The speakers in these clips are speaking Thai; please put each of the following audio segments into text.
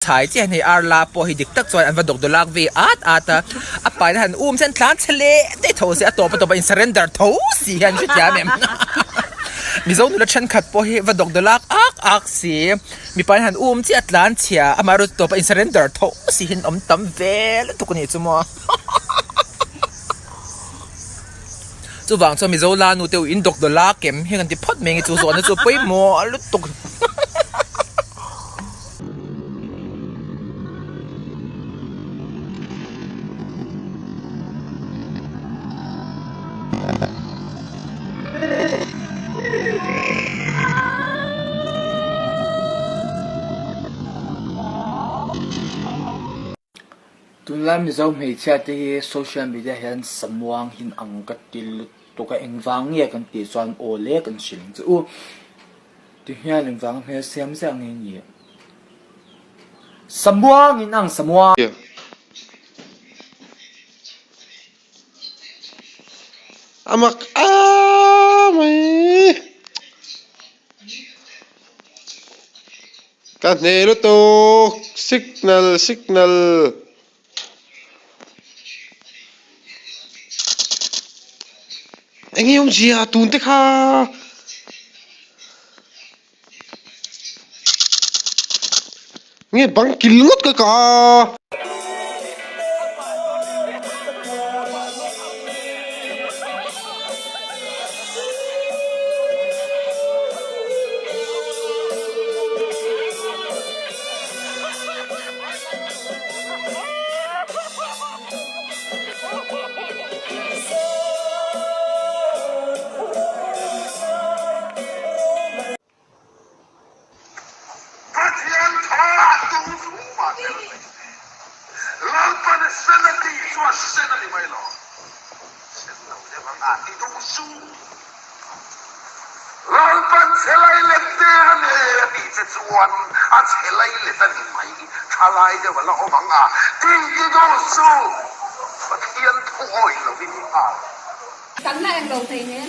ชายเจ้าในอาร์ลาพอฮิดิกตักจอยอันวัดดอกดลักวีอาตอไปนะฮันเส้นทางทะเลได้โถเสียตัวประตูไปอินเซเรนเดอร์โถสีกันชุดยาเมมมีเจ้าหนุ่มฉันขัดพอฮิวัดดอกดลักอักสีมีไปฮันที่อัตแลนเทียอามารุตัวไปอินเซเรนเดอร์โถสีเห็นตั้มเวลทุกคนเห็นจุ๊มจู่วางจะมีเจ้าลานูเตียวอินดอกดลักเก็มเห็นกันที่พัดเมงจู่ส่วนนั้นจู่ไปหมอลุตุกตุลามิเจ้าไม่ใช่ที่โซเชียลมีเดียเห็นสมองหินอังกัดติลตัวก็เอ็งฟังเงี้ยกันตีส่วนโอเล่กันสิงจู่ที่เฮียเอ็งฟังเฮียเสียมเสียงเงี้ยสมองหินอังสมองamak mai kan nelo to signal anh em gì à tụi thế kha nghe bằng kín ngất cả Lalpan selai lette ane di cecuan a selai lette ni mai thalai de wala omang a ting ki go su pathian thoi lo vi a cắn lại đầu thầy nhé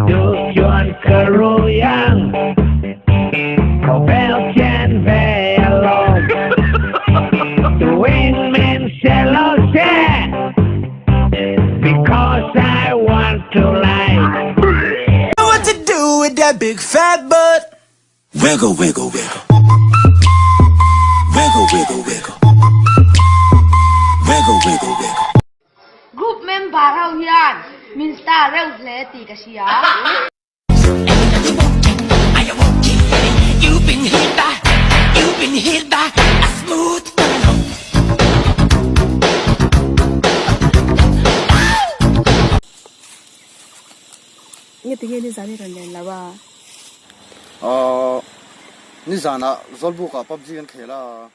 Tujuan keroyang kau belcan belong twin men selose because I want to like what to do with that big fat butt wiggle wiggle wiggle wiggle wiggle wiggle wiggle wiggle wiggle group member rau hian min star rau hle ti ka sia You've been hit by a smooth criminal. Nghe tiếng nghe đi ra đi rồi nhảy là ba. Ni zana zolbu ka PUBG kan khela